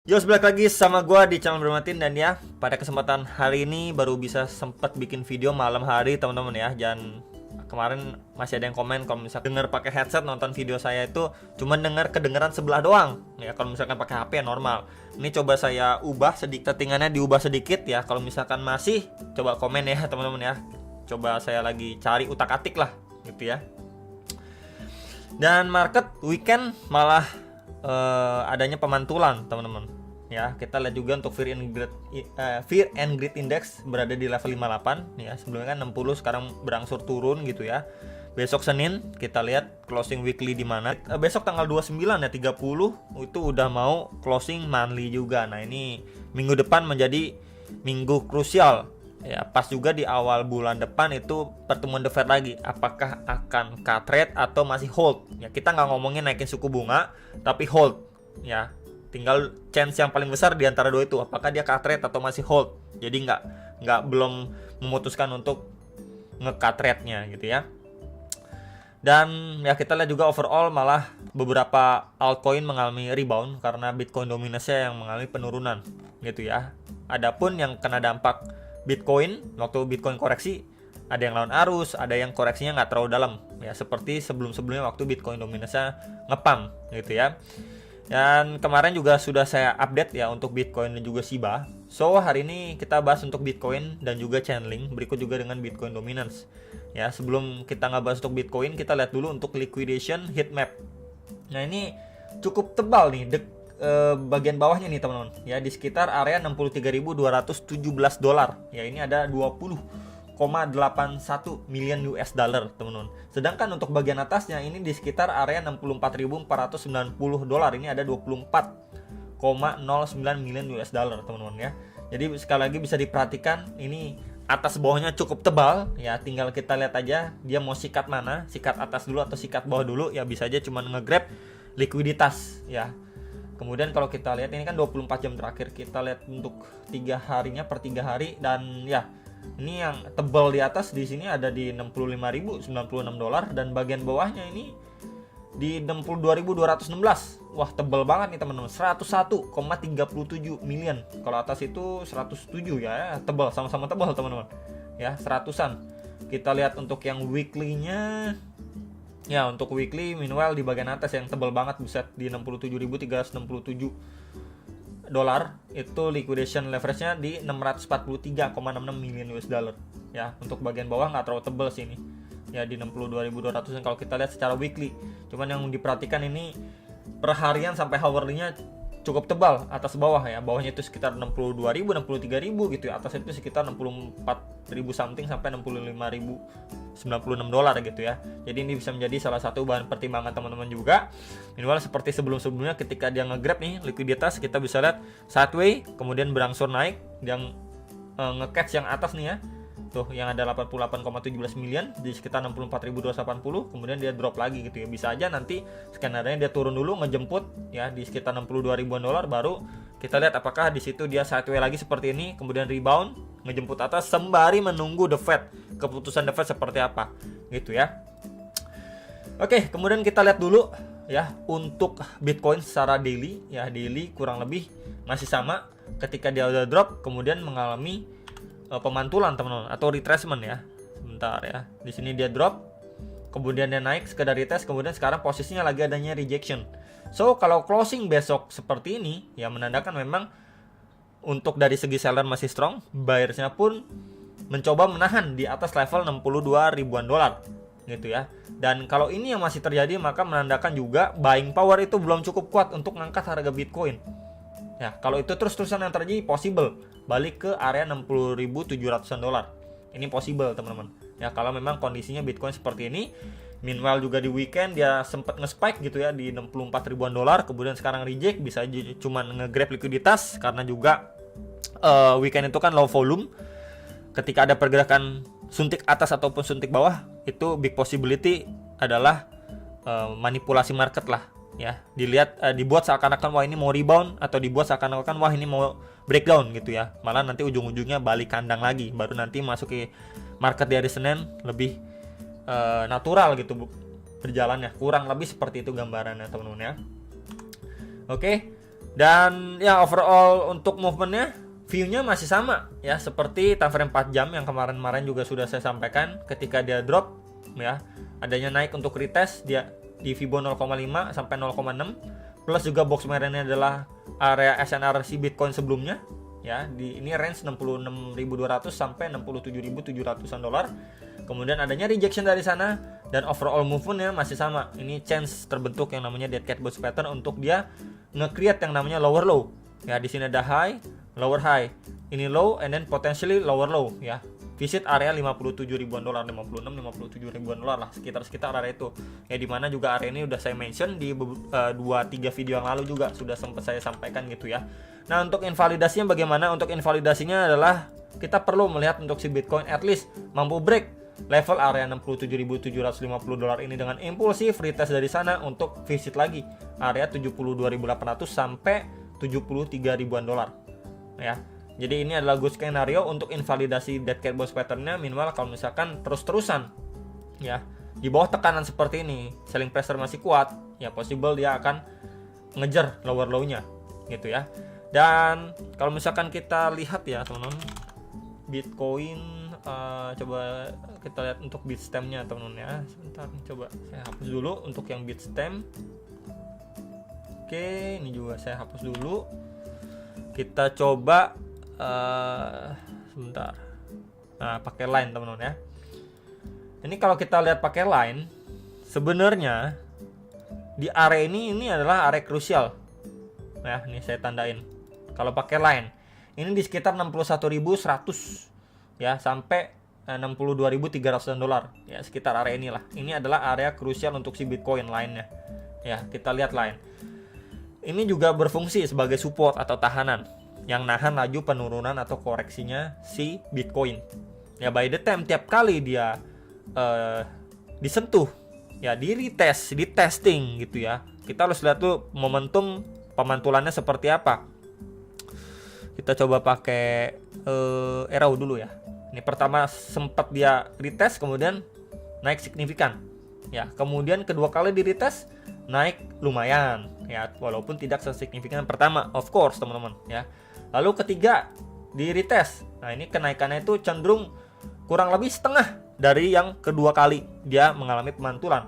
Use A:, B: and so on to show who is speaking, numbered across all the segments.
A: Yo, balik lagi sama gua di channel Bermatin. Dan ya, pada kesempatan hari ini baru bisa sempat bikin video malam hari teman-teman ya. Dan kemarin masih ada yang komen kalau misalkan denger pakai headset nonton video saya itu cuma denger kedengeran sebelah doang ya. Kalau misalkan pakai HP ya normal. Ini coba saya ubah sedikit, settingannya diubah sedikit ya. Kalau misalkan masih, coba komen ya teman-teman ya. Coba saya lagi cari utak-atik lah gitu ya. Dan market weekend malah adanya pemantulan teman-teman ya. Kita lihat juga untuk Fear and Greed Index berada di level 58 ya. Sebelumnya kan 60, sekarang berangsur turun gitu ya. Besok Senin kita lihat closing weekly di mana. Besok tanggal 29 ya, 30 itu udah mau closing monthly juga. Nah, ini minggu depan menjadi minggu krusial ya, pas juga di awal bulan depan itu pertemuan The Fed lagi. Apakah akan cut rate atau masih hold ya? Kita nggak ngomongin naikin suku bunga, tapi hold ya. Tinggal chance yang paling besar di antara dua itu, apakah dia cut rate atau masih hold. Jadi belum memutuskan untuk nge-cut rate-nya gitu ya. Dan ya kita lihat juga overall malah beberapa altcoin mengalami rebound karena Bitcoin dominasinya yang mengalami penurunan gitu ya. Adapun yang kena dampak Bitcoin, waktu Bitcoin koreksi, ada yang lawan arus, ada yang koreksinya nggak terlalu dalam ya, seperti sebelum-sebelumnya waktu Bitcoin dominasinya ngepam gitu ya. Dan kemarin juga sudah saya update ya untuk Bitcoin dan juga Shiba. So hari ini kita bahas untuk Bitcoin dan juga Chainlink, berikut juga dengan Bitcoin dominance ya. Sebelum kita nggak bahas untuk Bitcoin, kita lihat dulu untuk liquidation heat map. Nah, ini cukup tebal nih bagian bawahnya nih teman-teman ya, di sekitar area 63.217 dolar ya. Ini ada 20,81 million US dollar teman-teman. Sedangkan untuk bagian atasnya ini di sekitar area 64.490 dolar. Ini ada 24,09 million US dollar teman-teman ya. Jadi sekali lagi bisa diperhatikan ini atas bawahnya cukup tebal ya. Tinggal kita lihat aja dia mau sikat mana, sikat atas dulu atau sikat bawah dulu ya. Bisa aja cuma nge-grab likuiditas ya. Kemudian kalau kita lihat ini kan 24 jam terakhir, kita lihat untuk 3 harinya per 3 hari. Dan ya, ini yang tebal di atas di sini ada di 65.096 dolar, dan bagian bawahnya ini di 62.216. Wah, tebal banget nih teman-teman. 101,37 million. Kalau atas itu 107 ya, tebal, sama-sama tebal teman-teman. Ya, 100-an. Kita lihat untuk yang weekly-nya. Ya, untuk weekly meanwhile di bagian atas yang tebal banget, buset, di 67.367 dolar. Itu liquidation leverage-nya di 643,66 million US dollar. Ya, untuk bagian bawah nggak terlalu tebal sih ini. Ya, di 62.200 kalau kita lihat secara weekly. Cuman yang diperhatikan ini per harian sampai hourly-nya cukup tebal atas bawah ya. Bawahnya itu sekitar 62.000, 63.000 gitu ya. Atas itu sekitar 64.000 something sampai 65.096 dolar gitu ya. Jadi ini bisa menjadi salah satu bahan pertimbangan teman-teman juga. Minimal seperti sebelum-sebelumnya ketika dia nge-grab nih likuiditas, kita bisa lihat sideway kemudian berangsur naik, yang nge-catch yang atas nih ya. Tuh yang ada 88,17 million di sekitar 64.280, kemudian dia drop lagi gitu ya. Bisa aja nanti skenario dia turun dulu ngejemput ya di sekitar 62 ribuan dolar, baru kita lihat apakah di situ dia sideway lagi seperti ini, kemudian rebound ngejemput atas sembari menunggu The Fed, keputusan The Fed seperti apa gitu ya. Oke, kemudian kita lihat dulu ya untuk Bitcoin secara daily ya. Daily kurang lebih masih sama, ketika dia udah drop kemudian mengalami pemantulan teman-teman atau retracement ya. Sebentar ya. Di sini dia drop, kemudian dia naik sekedar retest, kemudian sekarang posisinya lagi adanya rejection. So kalau closing besok seperti ini ya, menandakan memang untuk dari segi seller masih strong, buyersnya pun mencoba menahan di atas level 62 ribuan dolar gitu ya. Dan kalau ini yang masih terjadi, maka menandakan juga buying power itu belum cukup kuat untuk mengangkat harga Bitcoin. Ya, kalau itu terus-terusan yang terjadi, possible balik ke area 60.700-an dolar. Ini possible, teman-teman. Ya, kalau memang kondisinya Bitcoin seperti ini. Meanwhile juga di weekend dia sempat nge-spike gitu ya di 64 ribuan dolar, kemudian sekarang reject, bisa aja cuma nge-grab likuiditas karena juga weekend itu kan low volume. Ketika ada pergerakan suntik atas ataupun suntik bawah, itu big possibility adalah manipulasi market lah. Ya, dilihat dibuat seakan-akan wah ini mau rebound, atau dibuat seakan-akan wah ini mau breakdown gitu ya. Malah nanti ujung-ujungnya balik kandang lagi, baru nanti masuk ke market di hari Senin lebih natural gitu berjalannya. Kurang lebih seperti itu gambarannya teman-teman ya. Oke. Dan ya overall untuk movementnya, view-nya masih sama ya, seperti time frame 4 jam yang kemarin-kemarin juga sudah saya sampaikan. Ketika dia drop ya, adanya naik untuk retest dia di Fibo 0,5 sampai 0,6, plus juga box merahnya adalah area SNR si Bitcoin sebelumnya ya, di ini range 66.200 sampai 67.700-an dolar. Kemudian adanya rejection dari sana, dan overall movementnya masih sama. Ini chance terbentuk yang namanya dead cat bounce pattern untuk dia nge-create yang namanya lower low. Ya, di sini ada high, lower high. Ini low and then potentially lower low ya. Visit area 57 ribuan dolar, 56 57 ribuan dolar lah, sekitar area itu. Ya, dimana juga area ini udah saya mention di 2-3 video yang lalu juga sudah sempat saya sampaikan gitu ya. Nah, untuk invalidasinya bagaimana? Untuk invalidasinya adalah kita perlu melihat untuk si Bitcoin at least mampu break level area 67.750 dolar ini dengan impulsif retest dari sana untuk visit lagi area 72.800 sampai 73 ribuan dolar ya. Jadi ini adalah good scenario untuk invalidasi dead cat bounce pattern-nya, minimal kalau misalkan terus-terusan ya di bawah tekanan seperti ini, selling pressure masih kuat ya, possible dia akan ngejar lower low-nya gitu ya. Dan kalau misalkan kita lihat ya teman-teman, Bitcoin coba kita lihat untuk Bitstamp-nya teman-teman ya. Sebentar, coba saya hapus dulu untuk yang Bitstamp. Oke, ini juga saya hapus dulu. Kita coba sebentar. Nah, pakai line teman-teman ya. Ini kalau kita lihat pakai line, sebenarnya di area ini adalah area krusial. Ya, ini saya tandain. Kalau pakai line, ini di sekitar 61.100 ya sampai 62.300 dolar ya, sekitar area inilah. Ini adalah area krusial untuk si Bitcoin lainnya ya. Kita lihat line ini juga berfungsi sebagai support atau tahanan yang nahan laju penurunan atau koreksinya si Bitcoin ya. By the time tiap kali dia disentuh ya, di retest, di testing gitu ya, kita harus lihat tuh momentum pemantulannya seperti apa. Kita coba pakai arrow dulu ya. Ini pertama sempat dia retest, kemudian naik signifikan ya. Kemudian kedua kali di retest naik lumayan ya, walaupun tidak sesignifikan pertama of course teman-teman ya. Lalu ketiga di retest. Nah, ini kenaikannya itu cenderung kurang lebih setengah dari yang kedua kali dia mengalami pemantulan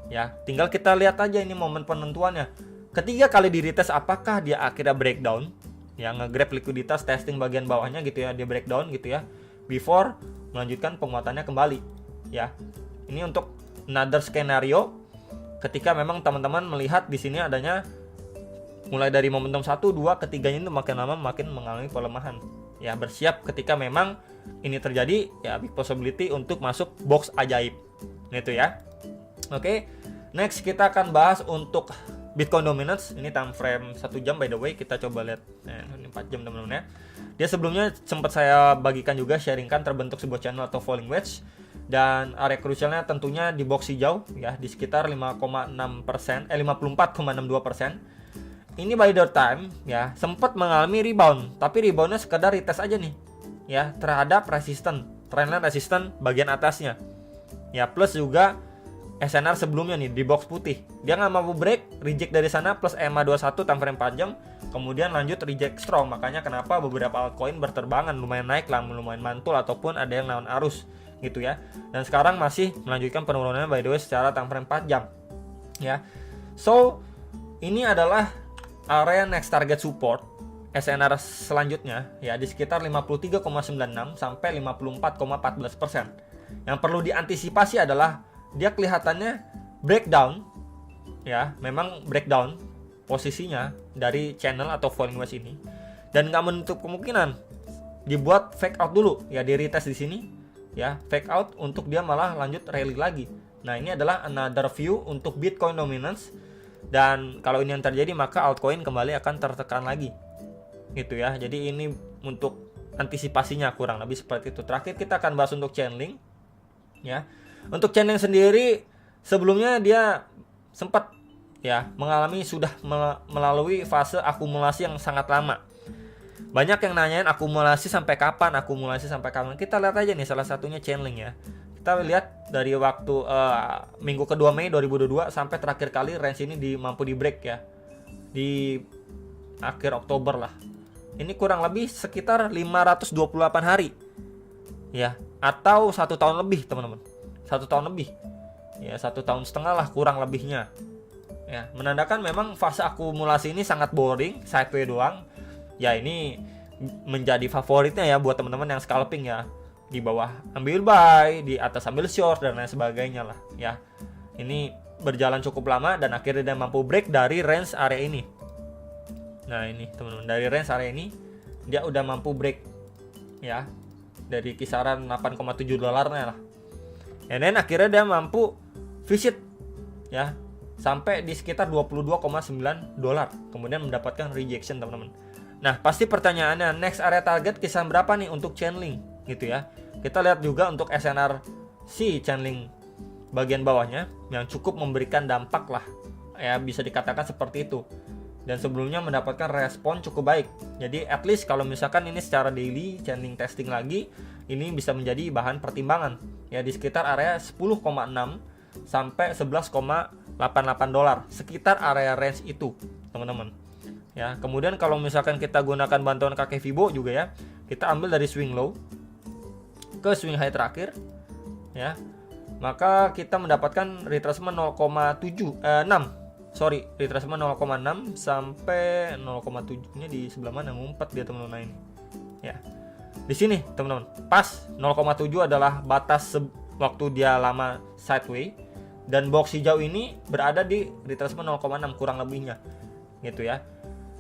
A: ya. Tinggal kita lihat aja ini momen penentuannya. Ketiga kali di retest, apakah dia akhirnya breakdown ya, nge-grab likuiditas, testing bagian bawahnya gitu ya, dia breakdown gitu ya, before melanjutkan penguatannya kembali ya. Ini untuk another skenario ketika memang teman-teman melihat di sini adanya mulai dari momentum 1, 2, ketiganya itu makin lama makin mengalami pelemahan ya. Bersiap ketika memang ini terjadi ya, big possibility untuk masuk box ajaib gitu ya. Oke, next kita akan bahas untuk Bitcoin dominance. Ini time frame 1 jam by the way, kita coba lihat. Ini 4 jam teman-teman ya. Dia sebelumnya sempat saya bagikan juga, sharingkan terbentuk sebuah channel atau falling wedge, dan area krusialnya tentunya di box hijau ya, di sekitar 54,62%. Ini by the time ya sempat mengalami rebound, tapi reboundnya sekedar retest aja nih ya terhadap trendline resisten bagian atasnya ya, plus juga SNR sebelumnya nih di box putih. Dia nggak mampu break, reject dari sana, plus EMA 21 time frame 4 jam, kemudian lanjut reject strong. Makanya kenapa beberapa altcoin berterbangan, lumayan naik lah, lumayan mantul, ataupun ada yang lawan arus gitu ya. Dan sekarang masih melanjutkan penurunannya by the way secara time frame 4 jam ya. So ini adalah area next target support SNR selanjutnya ya, di sekitar 53,96 sampai 54,14%. Yang perlu diantisipasi adalah dia kelihatannya breakdown ya, memang breakdown posisinya dari channel atau falling wedge ini, dan nggak menutup kemungkinan dibuat fake out dulu ya, di retest di sini ya, fake out untuk dia malah lanjut rally lagi. Nah, ini adalah another view untuk Bitcoin dominance, dan kalau ini yang terjadi maka altcoin kembali akan tertekan lagi gitu ya. Jadi ini untuk antisipasinya kurang lebih seperti itu. Terakhir kita akan bahas untuk Chainlink ya. Untuk Chainlink sendiri sebelumnya dia sempat ya mengalami, sudah melalui fase akumulasi yang sangat lama. Banyak yang nanyain akumulasi sampai kapan, Kita lihat aja nih salah satunya Chainlink ya. Kita lihat dari waktu minggu kedua Mei 2022 sampai terakhir kali range ini mampu di break ya, di akhir Oktober lah. Ini kurang lebih sekitar 528 hari. Ya, atau 1 tahun lebih, teman-teman. 1 tahun lebih. Ya, 1,5 tahun lah kurang lebihnya. Ya, menandakan memang fase akumulasi ini sangat boring, sideway doang. Ya, ini menjadi favoritnya ya buat teman-teman yang scalping ya. Di bawah ambil buy, di atas ambil short dan lain sebagainya lah ya. Ini berjalan cukup lama dan akhirnya dia mampu break dari range area ini. Nah, ini teman-teman, dari range area ini dia udah mampu break ya, dari kisaran 8,7 dolarnya lah. And then akhirnya dia mampu visit ya sampai di sekitar 22,9 dolar, kemudian mendapatkan rejection, teman-teman. Nah, pasti pertanyaannya, next area target kisaran berapa nih untuk Chainlink gitu ya. Kita lihat juga untuk SNR si Chainlink bagian bawahnya yang cukup memberikan dampak lah ya, bisa dikatakan seperti itu. Dan sebelumnya mendapatkan respon cukup baik. Jadi at least kalau misalkan ini secara daily Chainlink testing lagi, ini bisa menjadi bahan pertimbangan ya, di sekitar area 10,6 sampai 11,88 dolar, sekitar area range itu, teman-teman. Ya, kemudian kalau misalkan kita gunakan bantuan kakek Fibo juga ya, kita ambil dari swing low ke swing high terakhir ya, maka kita mendapatkan retracement 0,6 retracement 0,6 sampai 0,7 nya di sebelah mana, ngumpet dia teman-teman ini ya. Di sini teman-teman, pas 0,7 adalah batas waktu dia lama sideway, dan box hijau ini berada di retracement 0,6 kurang lebihnya gitu ya.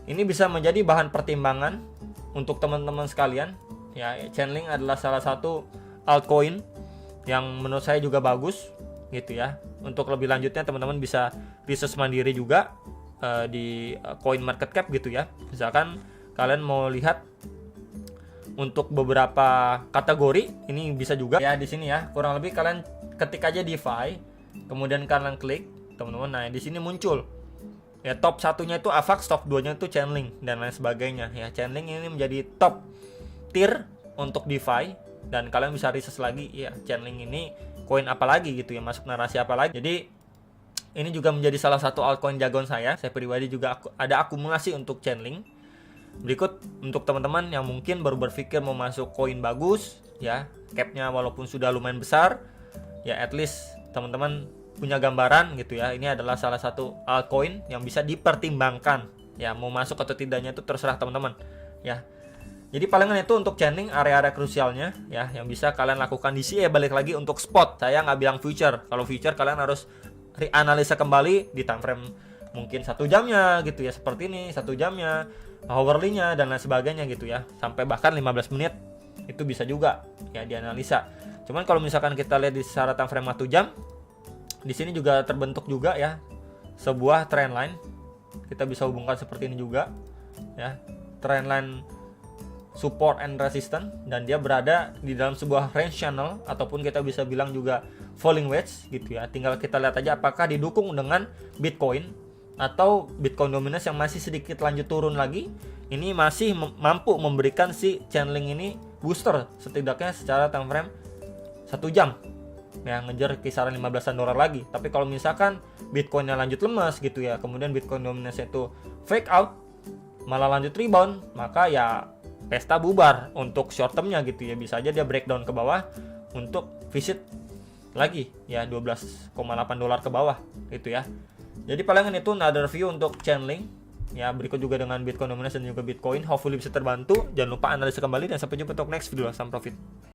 A: Ini bisa menjadi bahan pertimbangan untuk teman-teman sekalian ya. Chainlink adalah salah satu altcoin yang menurut saya juga bagus gitu ya. Untuk lebih lanjutnya teman-teman bisa research mandiri juga di coin market cap gitu ya. Misalkan kalian mau lihat untuk beberapa kategori, ini bisa juga ya di sini ya. Kurang lebih kalian ketik aja DeFi, kemudian kalian klik teman-teman. Nah, di sini muncul ya, top satunya itu Avax, top 2-nya itu Chainlink dan lain sebagainya ya. Chainlink ini menjadi top tier untuk DeFi, dan kalian bisa research lagi ya, Chainlink ini koin apa lagi gitu ya, masuk narasi apa lagi. Jadi ini juga menjadi salah satu altcoin jagoan saya. Saya pribadi juga ada akumulasi untuk Chainlink. Berikut untuk teman-teman yang mungkin baru berpikir mau masuk koin bagus ya, capnya walaupun sudah lumayan besar ya, at least teman-teman punya gambaran gitu ya. Ini adalah salah satu altcoin yang bisa dipertimbangkan ya, mau masuk atau tidaknya itu terserah teman-teman ya. Jadi palingan itu untuk Chainlink area-area krusialnya ya, yang bisa kalian lakukan di sini. Balik lagi untuk spot, saya nggak bilang future. Kalau future kalian harus analisa kembali di time frame mungkin 1 jamnya gitu ya, seperti ini 1 jamnya, hourly-nya dan lain sebagainya gitu ya, sampai bahkan 15 menit itu bisa juga ya dianalisa. Cuman kalau misalkan kita lihat di secara time frame 1 jam, di sini juga terbentuk juga ya sebuah trend line. Kita bisa hubungkan seperti ini juga ya, trend line support and resistance, dan dia berada di dalam sebuah range channel ataupun kita bisa bilang juga falling wedge gitu ya. Tinggal kita lihat aja apakah didukung dengan Bitcoin atau Bitcoin dominance yang masih sedikit lanjut turun lagi. Ini masih mampu memberikan si Chainlink ini booster setidaknya secara time frame 1 jam ya, ngejar kisaran 15-an dolar lagi. Tapi kalau misalkan Bitcoinnya lanjut lemas gitu ya, kemudian Bitcoin dominance itu fake out, malah lanjut rebound, maka ya pesta bubar untuk short termnya gitu ya. Bisa aja dia breakdown ke bawah untuk visit lagi ya 12,8 dolar ke bawah gitu ya. Jadi palingan itu another view untuk Chainlink ya. Berikut juga dengan Bitcoin dominance dan juga Bitcoin, hopefully bisa terbantu. Jangan lupa analisa kembali dan sampai jumpa untuk next video. Salam profit.